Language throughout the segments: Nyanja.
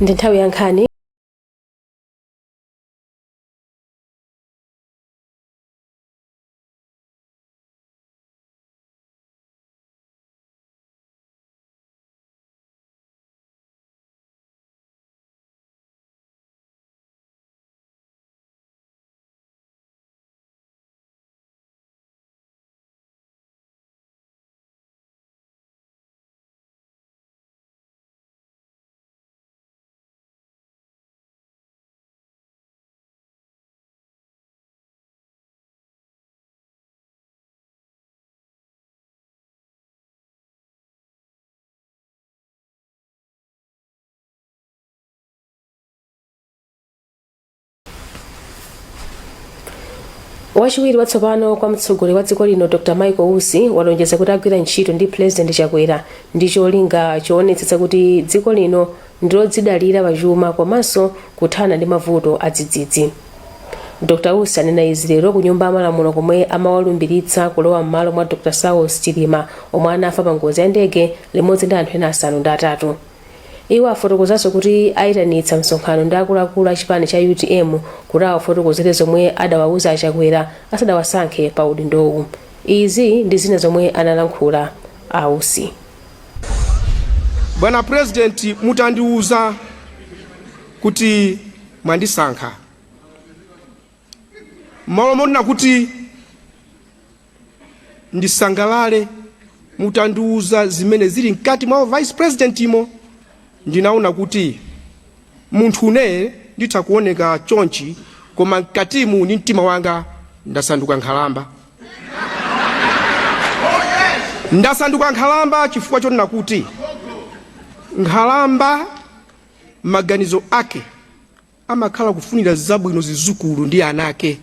ndi nthawi ya nkhani. Wachiwiri watsopano kwa mtsogoleri wa dziko lino Dr. Michael Usi walonjeza kuti agwira ntchito ndi President Chakwera ndi cholinga choonetsetsa kuti dziko lino ndilodzidalira pachuma komanso kuthana ndi mavuto adzidzidzi. Dr. Usi anena izi lero ku nyumba ya malamulo komwe amawalumbiritsa kulowa m'malo mwa Dr. Saulos Chilima omwe anafa pa ngozi ya ndege limodzi ndi anthu ena asanu ndi atatu. Iwo afotokozanso kuti ayitanitsa msonkhano ndi akuluakulu a chipani cha UTM kuti awafotokozere zomwe adawauza Achakwera asadawasankhe pa udindowu. Izi ndi zina zomwe analankhula Usi. Bwana President, mutandiuza kuti mwandisankha. Malo mona kuti ndisangalale, mutandiuza zimene zili mkati mwa Vice President imo. Ndinaona kuti munthu une nditha kuoneka chonchi koma mkatimu ndi mtima wanga ndasanduka nkhalamba. Ndasanduka nkhalamba chifukwa chonena kuti nkhalamba maganizo ake amakhala kufunira zabwino zizukulu ndi anake.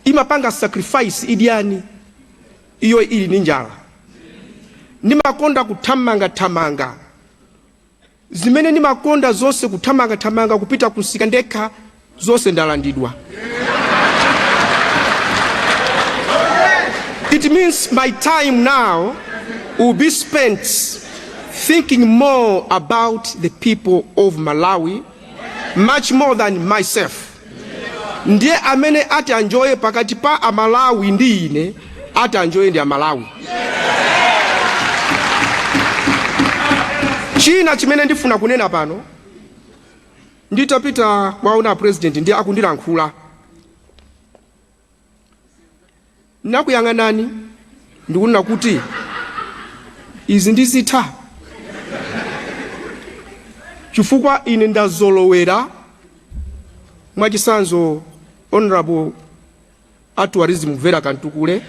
Imapanga sacrifice idyani iyo ili ndi njala. Ndimakonda kuthamanga zimene ndimakonda zonse kuthamanga kupita kusika ndekha zonse ndalandidwa. It means my time now will be spent thinking more about the people of Malawi much more than myself. Ndiye amene ati anjoye pakati pa Amalawi ndi ine ati anjoye ndi Amalawi. China chimene ndifuna kunena pano nditapita kwaona President ndi akundilankhula. Nakuyang'anani ndikunena kuti izi ndizitha chifukwa ine ndazolowera mwachisanzo Honorable Tourism Vera Kantukule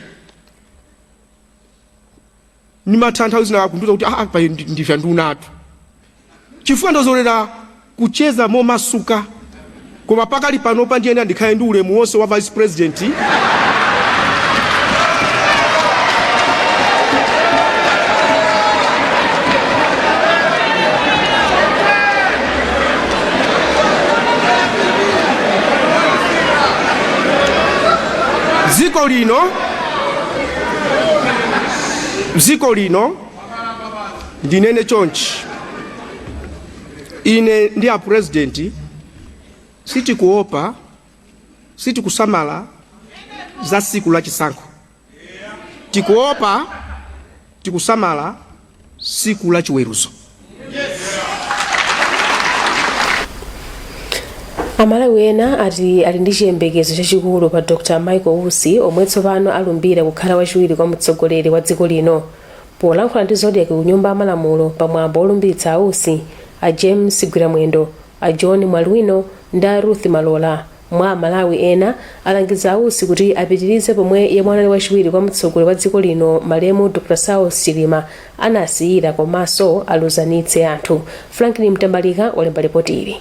nimatanthauzi na kunduza kuti pa ndivya ndunatu chifukwa ndazolowera kucheza momasuka koma pakali panopa ndiyenda ndikhale ndi ulemu wonse wa Vice President. Ziko lino ndinene chonchi ine ndi a President siti kuopa siti kusamala za siku la chisankho. Tikuopa tikusamala siku la chiweruzo. Amalawi ena ati ali ndi chiyembekezo chachikulu pa Dr. Michael Usi omwe tsopano alumbira kukhala wachiwiri kwa mtsogoleri wa dziko lino. Polankhula ndi Zodiac ku nyumba ya malamulo pamwambo olumbiritsa Usi, a James Gwiramwendo, a John Mwalwino ndi a Ruth Malola mwa Malawi ena alangiza Usi kuti apitirize pomwe yemwe anali wachiwiri kwa mtsogoleri wa dziko lino malemu Dr. Saulos Chilima anasiyira komanso aluzanitse anthu. Franklin Mtambalika walemba ripoti ili.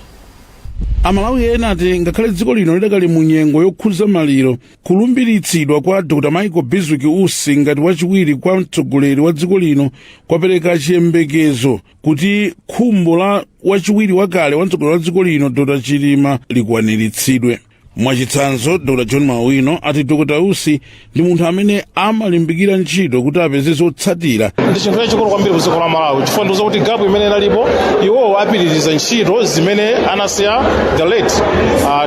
Amalawi ena ati ngakhale dziko lino lidakali mu nyengo yokhuza maliro, kulumbiritsidwa kwa Dr. Michael Bizwik Usi ngati wachiwiri kwa mtsogoleri wa dziko lino kwapereka chiyembekezo kuti khumbo la wachiwiri wakale wa mtsogoleri wa dziko lino Dr. Chilima likwaniritsidwe. Mwachitsanzo, Dr. John Mawino ati Dr. Usi ndi munthu amene amalimbikira ntchito kuti apeze zotsatira. Ndi chinthu chachikulu kwambiri ku dziko la Malawi chifukwa ndi kuti gapu imene inalipo iwo apitiriza ntchito zimene anasiya the late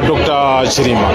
Dr. Chilima.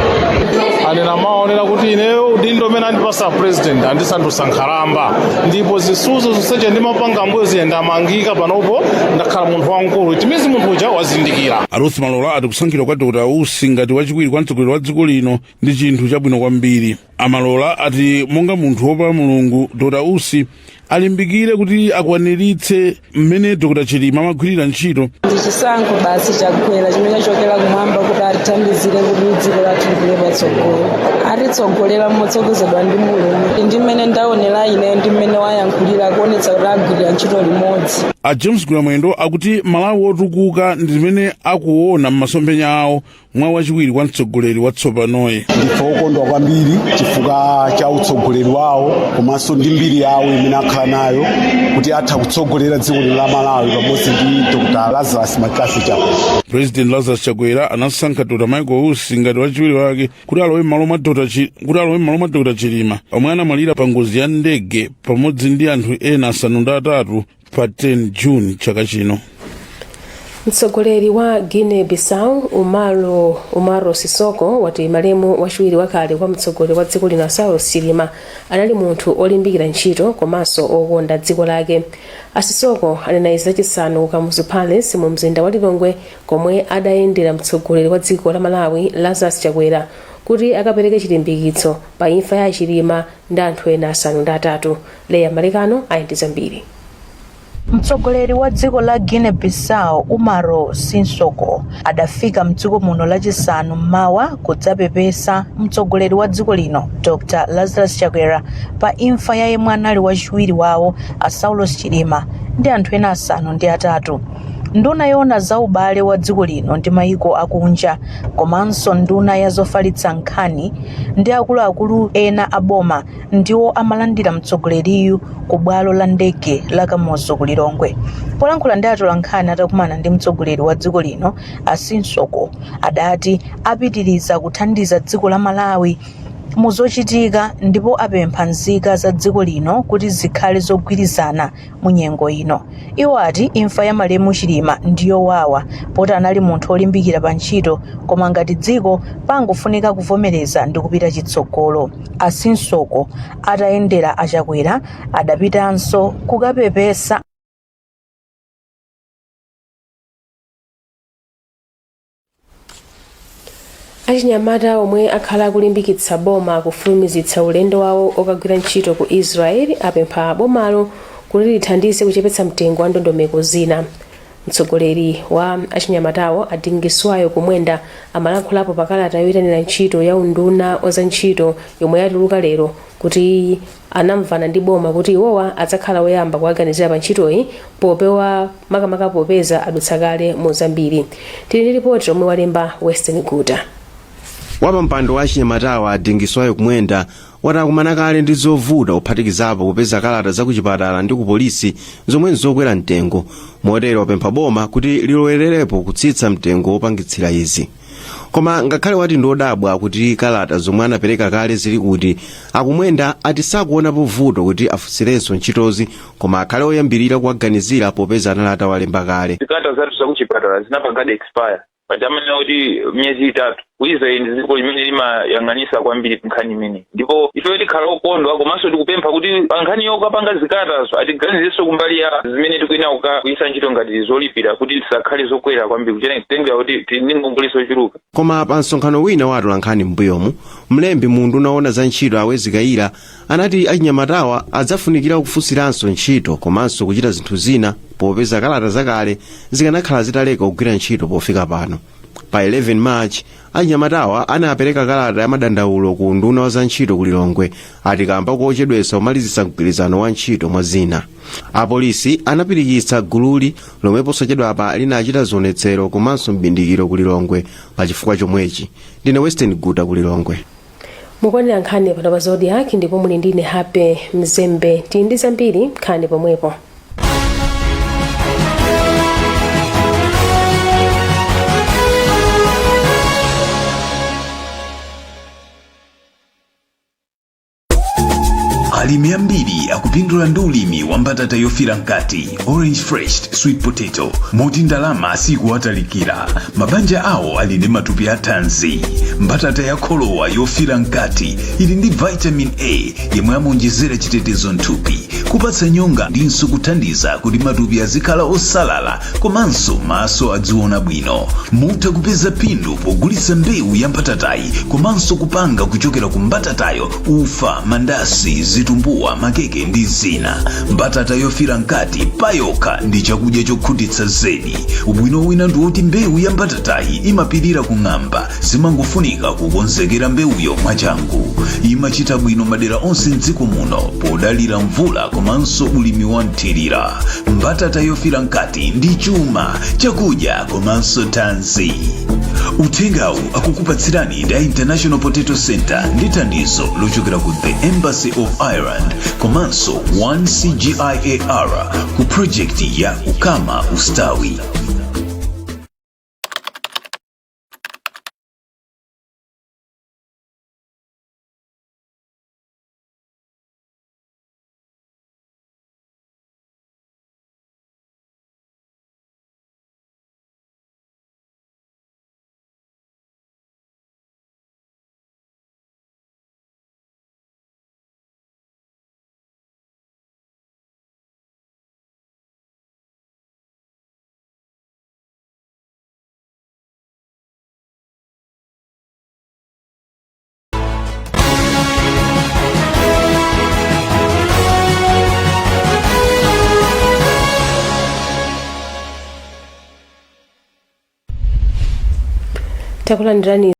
Anena maonera kuti ineyo udindo umene andipasa president andisandusa nkhalamba ndipo zisuzo zonseche ndimapanga ambuyo ziyenda amangika panopo ndakhala munthu wamkulu itimizi munthu uja wazindikira. Arusi Malola ati kusankhidwa kwa Dr. Usi ngati wachiwiri kwa mtsogoleri wa dziko lino ndi chinthu chabwino kwambiri. Amalola ati monga munthu wopa Mulungu, Dr. Usi alimbikire kuti akwaniritse mmene Dr. Chilima amagwirira ntchito. Ndi chisankho basi chakwera chimene chokera kumwamba kuti atithandizire kuti dziko lathu lipite patsogolo. Atitsogolera motsogozedwa ndi Mulungu. Ndi mmene ndaonera ineyo ndi mmene wayankhulira kuonetsa kuti agwirira ntchito limodzi. A James Gwamwendo akuti Malawi wotukuka ndi zimene akuona m'masomphenya awo mwa wachiwiri kwa mtsogoleri watsopanoyi. Ndife okondwa kwambiri chifukwa cha utsogoleri wawo komanso ndi mbiri yawo imene akhala nayo kuti atha kutsogolera dziko la Malawi pamodzi ndi Dr. Lazarus Makasi Chakwera. President Lazarus Chakwera anasankha Dr. Michael Usi ngati wachiwiri wake kuti alowe m'malo mwa Dr. Chilima omwe anamwalira pa ngozi ya ndege pamodzi ndi anthu ena asanu ndi atatu pa 10 June chaka chino. Mtsogoleri wa Guinea Bissau Umaro Sisoko wati malemu wachiwiri wakale kwa mtsogoleri wa dziko lino Saulos Chilima anali munthu olimbikira ntchito komanso okonda dziko lake. Asisoko anena izi lachisanu Kamuzu Palace mu mzinda wa Lilongwe komwe adayendera mtsogoleri wa dziko la Malawi Lazarus Chakwera kuti akapereke chilimbikitso pa imfa ya Chilima ndi anthu ena asanu ndi atatu. Leya Malekano ayindi zambiri. Mtsogoleri wa dziko la Guinea Bissau Umaro Sisoko adafika mdziko muno lachisanu mmawa kudzapepesa mtsogoleri wa dziko lino Dr. Lazarus Chakwera pa imfa ya yemwe anali wachiwiri wawo Saulos Chilima ndi anthu ena asanu ndi atatu. Nduna yoona za ubale wa dziko lino ndi mayiko akunja komanso nduna ya zofalitsa nkhani ndi akuluakulu ena aboma ndiwo amalandira mtsogoleriyu ku bwalo la ndege la Kamuzu ku Lilongwe. Polankhula ndi atola nkhani atakumana ndi mtsogoleri wa dziko lino Sisoko adati apitiriza kuthandiza dziko la Malawi muzochitika ndipo apempha nzika za dziko lino kuti zikhale zogwirizana mu nyengo ino. Iwo ati imfa ya malemu Chilima ndiyo wawa poti anali munthu olimbikira pa ntchito koma ngati dziko pangofunika kuvomereza ndi kupita chitsogolo. Sisoko atayendera Achakwera adapitanso kukapepesa Achinyamata omwe akhala kulimbikitsa boma kufulumizitsa ulendo wawo okagwira ntchito ku Israel apempha bomalo kuti lithandize kuchepetsa mtengo wa ndondomeko zina. Mtsogoleri wa achinyamatawo Adingiswayo Kumwenda amalankhulapo pakalata yoyitanira ntchito ya unduna wa za ntchito yomwe yatuluka lero kuti anamvana ndi boma kuti iwowa adzakhala woyamba kuwaganizira pa ntchitoyi popewa makamaka popeza adutsa kale mu zambiri. Tili ndi ripoti omwe walemba Western Guta. Wapampando wa achinyamatawa Adingiswayo Kumwenda watakumana kale ndi zovuta kuphatikizapo kupeza kalata za kuchipatala ndi ku polisi zomwe nzokwera mtengo motero wapempha boma kuti lilowererepo kutsitsa mtengo wopangitsira izi. Koma ngakhale wati ndodabwa kuti kalata zomwe anapereka kale zili kuti Akumwenda ati sakuonapo vuto kuti afusirenso ntchitozi koma akhale oyambirira kuwaganizira popeza analata walemba kale. Kalata zathu za kuchipatala zinapangadi expire patamana kuti myezi itatu Israel ndi dziko limene limayang'anisa kwambiri nkhani imene ndipo ife tikhala okondwa komanso tikupempha kuti nkhani yokapanga zikatazo atiganizirenso kumbali ya zimene tikuyina kuyisa ntchito ngati zolipira kuti tisakhale zokwera kwambiri kuchena kutengera kuti tili ngongole zochuluka. Koma pa msonkhano wina wa atola nkhani m'mbuyomu mlembi mundu unaona za ntchito Awezi Kaira anati achinyamatawa adzafunikira kufusiranso ntchito komanso kuchita zinthu zina popeza kalata zakale zikanakhala zitaleka kugwira ntchito pofika pano. Pa 11 March achinyamatawa anapereka kalata ya madandaulo ku nduna wa za ntchito ku Lilongwe ati kamba kochedwesa kumalizitsa mgwirizano wa ntchito mwa zina. Apolisi anapirikitsa gululi lomwe posachedwapa linachita zionetsero komanso mbindikiro ku Lilongwe pa chifukwa chomwechi. Ndine Western Guta ku Lilongwe. Mukuonera nkhani pano pa Zodiac ndipo muli ndine Happy Mzembe. Tili ndi zambiri nkhani pomwepo. alimi ambiri akupindula ndi ulimi wa mbatata yofira mkati orange fresh sweet potato moti ndalama sikuwatalikira. Mabanja awo ali ndi matupi a thanzi. Mbatata ya kholowa yofira mkati ili ndi vitamin A yemwe amonjezera chitetezo mthupi, kupatsa nyonga ndinso kuthandiza kuti matupi azikhala osalala komanso maso adziona bwino. Mutha kupeza phindu pogulitsa mbewu ya mbatatayi komanso kupanga kuchokera ku mbatatayo ufa, mandasi, zitumbuwa, makeke ndi zina. Mbatata yofira mkati payokha ndi chakudya chokhutitsa zedi. Ubwino wina ndi woti mbewu ya mbatatayi imapirira kung'amba, zimangofunika kukonzekera mbewuyo mwachangu. Imachita bwino madera onse mdziko muno podalira mvula komanso ulimi wa mthirira. Mbatata yofira mkati ndi chuma chakudya komanso thanzi. Uthengawu akukupatsirani ndi International Potato Center ndi thandizo lochokera ku the Embassy of Ireland komanso 1CGIAR ku project ya Ukama Ustawi. Takulandirani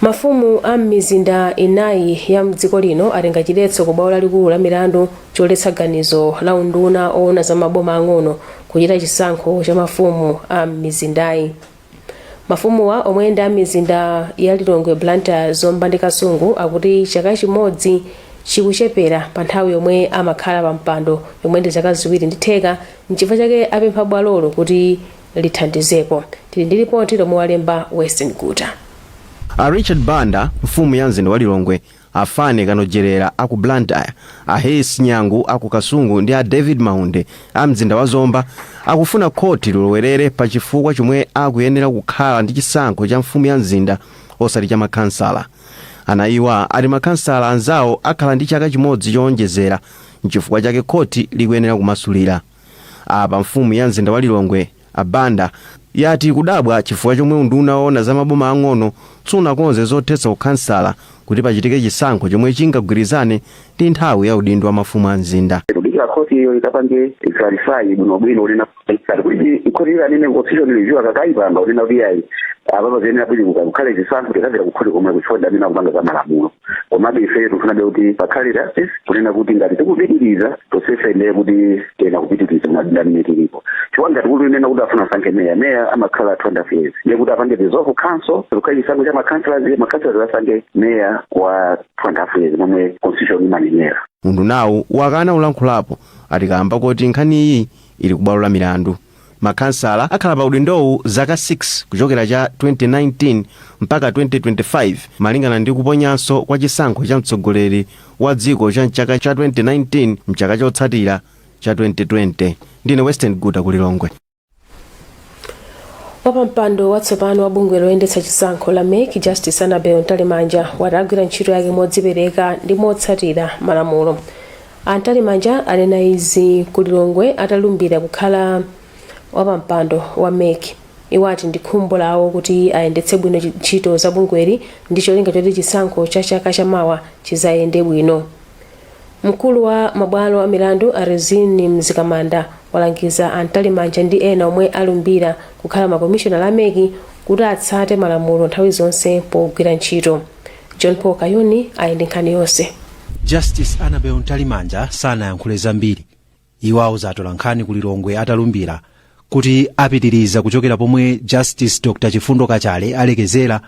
mafumu a mizinda inayi ya mdziko lino atenga chiletso ku bwalo lalikulu la milandu choletsa ganizo la unduna oona za maboma ang'ono kuchita chisankho cha mafumu a mizindayi. Mafumuwa omwe ndi a mizinda ya Lilongwe, Blantyre, Zomba ndi Kasungu akuti chaka chimodzi chikuchepera pa nthawi yomwe amakhala pa mpando yomwe ndi zaka ziwiri ndi theka. N'chifukwa chake apempha bwalolo kuti lithandizepo. Tili ndi ripoti lomwe walemba Western Guta. A Richard Banda, mfumu ya mzinda wa Lilongwe, afane kanojerera aku Blantyre, a Hayes Nyangu aku Kasungu ndi a David Maunde a mzinda wa Zomba akufuna khoti lilowerere pa chifukwa chomwe akuyenera kukhala ndi chisankho cha mfumu ya mzinda osati cha makhansala. Anayiwa ali makhansala anzawo akhala ndi chaka chimodzi chowonjezera, n'chifukwa chake khoti likuyenera kumasulira. Apa mfumu ya mzinda wa Lilongwe, a Banda, yati kudabwa chifukwa chomwe unduna oona za maboma ang'ono sunakonze zothetsa kukhansala kuti pachitike chisankho chomwe chingagwirizane ndi nthawi ya udindo wa mafumu a mzinda. Kudikira khoti iyo ikapange clarify bwinobwino ulina kuti khoti nene constitution review akakaipanga ulina kuti ayi ababa zene abili kukhale chisankho tikavera kukhoti komwe kuchoda mina kupanga za malamulo. Komabe ife tufuna kuti pakhale justice kunena kuti ngati tikupitiriza tosesa ine kuti tena kupitiriza madani metilipo. Chiwanga tikunena kuti afuna sanke meya amakhala 20 years. Yekuti apange dissolve council kukhale chisankho cha makhansala asange meya wa 20 years momwe constitution imanenera. Undunawu wakana ulankhulapo atikamba kuti nkhani iyi ili ku bwalo la milandu. Makhansala akhala pa udindowu zaka 6 kuchokera cha 2019 mpaka 2025 malingana ndi kuponyanso kwa chisankho cha mtsogoleri wa dziko cha chaka cha 2019 mchaka chotsatira cha 2020. Ndine Western Guta ku Lilongwe. Wapampando watsopano wa bungwe loyendetsa chisankho la MEC Justice Annabel Ntalemanja watagwira ntchito yake modzipereka ndi motsatira malamulo. Ntalemanja anena izi ku Lilongwe atalumbira kukhala wapampando wa MEC. iwo ati ndi khumbo lawo kuti ayendetse bwino ntchito za bungweli ndi cholinga choti chisankho cha chaka chamawa chizayende bwino. Mkulu wa mabwalo a milandu Arezini Mzikamanda walangiza Antalimanja ndi ena omwe alumbira kukhala makomishona a meki kuti atsate malamulo nthawi zonse pogwira ntchito. John Paul Kayuni ali ndi nkhani yonse. Justice Annabel Ntalimanja sanayankhule zambiri. Iwo auza atolankhani ku Lilongwe atalumbira kuti apitiriza kuchokera pomwe Justice Dr. Chifundo Kachale alekezera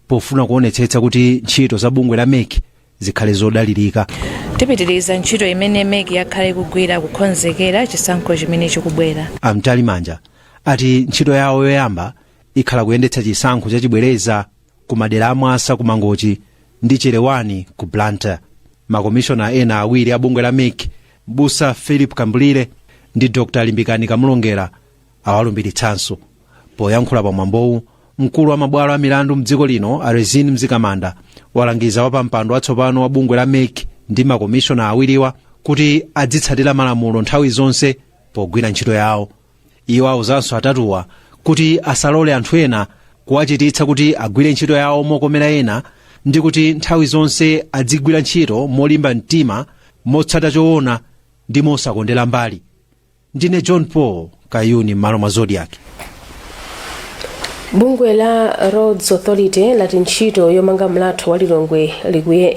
pofuna kuonetsetsa kuti ntchito za bungwe la meki zikhale zodalirika. Tipitiriza ntchito imene meki yakhale kugwira kukonzekera chisankho chimene chikubwera. Amtalimanja ati ntchito yawo yoyamba ikhala kuyendetsa chisankho chachibwereza ku madera amwasa ku Mangochi ndi Cherewani ku Blantyre. Makomishona ena awiri a bungwe la meki, Busa Philip Kambulire ndi Dr. Limbikani Kamulongera awalumbiritsanso. Poyankhula pamwambowu, mkulu wa mabwalo a milandu mdziko lino Arezini Mzikamanda walangiza wapampando watsopano wa bungwe la meki ndi makomishona awiriwa kuti adzitsatira malamulo nthawi zonse pogwira ntchito yawo. Iwo auzanso atatuwa kuti asalole anthu ena kuwachititsa kuti agwire ntchito yawo mokomera ena ndi kuti nthawi zonse adzigwira ntchito molimba mtima, motsata choona ndi mosakondera mbali. Ndine John Paul Kayuni m'malo mwa Zodiac. Bungwe la Roads Authority lati ntchito yomanga mlatho wa Lilongwe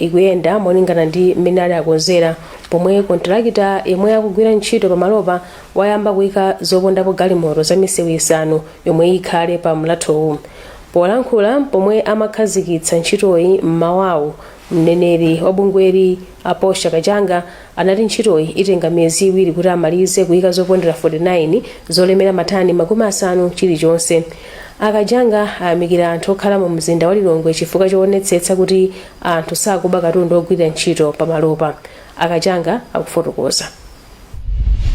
ikuyenda molingana ndi mmene adakonzera, pomwe kontrakita yemwe akugwira ntchito pamalopa wayamba kuyika zopondapo galimoto za misewu isanu yomwe ikhale pa mlathowu. Polankhula pomwe amakhazikitsa ntchitoyi m'mawawu, mneneri wa bungweli Aposha Kajanga anati ntchitoyi itenga miyezi iwiri kuti amalize kuyika zopondera 49 zolemera matani 50 chilichonse. Akajanga ayamikira anthu okhala mu mzinda wa Lilongwe chifukwa choonetsetsa kuti anthu sakuba katundu ogwira ntchito pamalopa. Akajanga akufotokoza.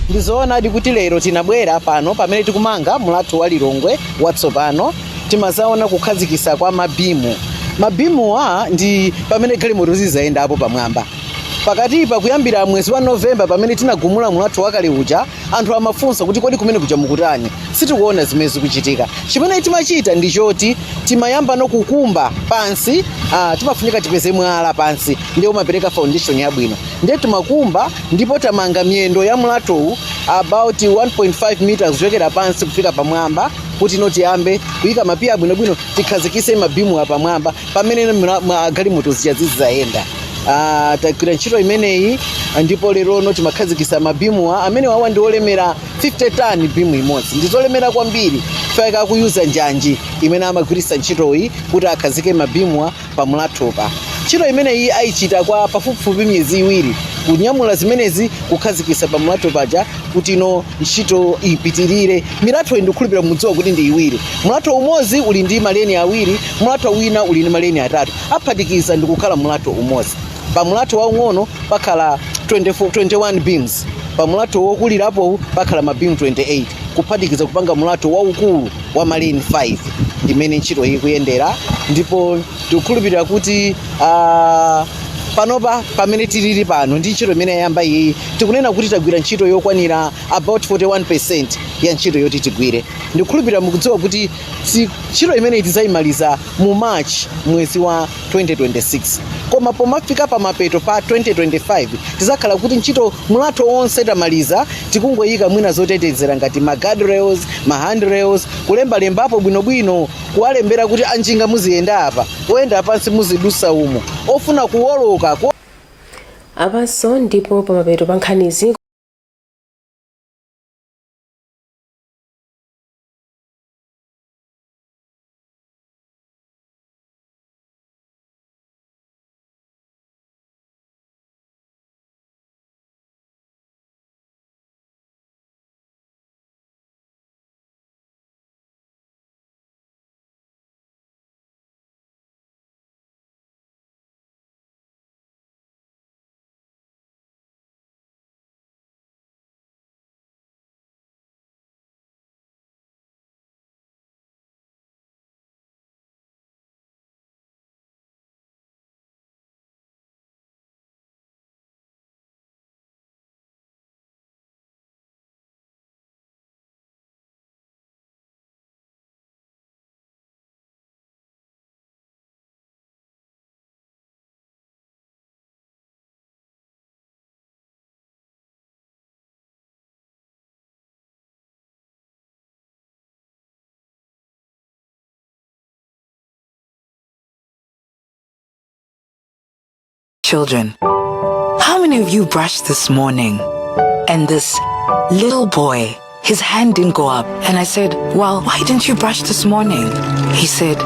Ndizoonadi kuti lero tinabwera pano pamene tikumanga mlatho wa Lilongwe watsopano, timazaona kukhazikisa kwa mabimu. Mabimuwa ndi pamene galimoto zizayendapo pamwamba. Pakatipa kuyambira mwezi wa Novemba pamene tinagumula mlatho wakale uja, anthu amafunsa kuti kodi kumene kuja mukutani. Sitikuona zimene zikuchitika. Chimene timachita ndi choti timayamba no kukumba pansi, timafunika tipeze mwala pansi ndiye umapereka foundation yabwino. Ndiye timakumba ndipo tamanga miyendo ya mlathowu about 1.5 meters kuchokera pansi kufika pamwamba kuti tiyambe kuyika mapiya abwinobwino tikhazikise mabimu apamwamba pamene galimoto zizayenda. Tagwira ntchito imeneyi ndipo lero timakhazikisa mabimu amene wawa ndi olemera 50 tani bimu imodzi. Ndizolemera kwambiri faka kuyuza njanji imene amagwirisa ntchitoyi kuti akhazike mabimu pa mlathopa. Ntchito imeneyi ayichita kwa pafupifupi miyezi iwiri kunyamula zimenezi kukhazikisa pa mlatho paja kuti ntchito ipitirire. Milatho ndikhulupira mudziwa kuti ndi iwiri. Mlatho umodzi uli ndi maleni awiri, mlatho wina uli ndi maleni atatu. Aphatikiza ndi kukhala mlatho umodzi. Pa mlatho waung'ono pakhala 21 beams. Pa mlatho wokulirapo pakhala mabimu 28. Kuphatikiza kupanga mlatho waukulu wa maleni 5. Imene ntchito iyi kuyendera ndipo tikukhulupirira kuti panopa pamene tilili pano ndi ntchito imene yayamba iyi tikunena kuti tagwira ntchito yokwanira about 41% ya ntchito yoti tigwire. Ndikukhulupirira mukudziwa kuti ntchito imene tizayimaliza mu March mwezi wa 2026. Koma pomafika pa mapeto pa 2025 tizakhala kuti ntchito mlatho onse tamaliza, tikungoyika mwina zotetezera ngati ma guardrails, ma handrails, kulembalembapo bwinobwino kuwalembera kuti anjinga muziyenda apa, oyenda pansi muzidusa umo, ofuna kuwoloka apanso. Ndipo pamapeto pa nkhanizi children, how many of you brushed this morning? And this little boy, his hand didn't go up. And I said, well, why didn't you brush this morning? He said,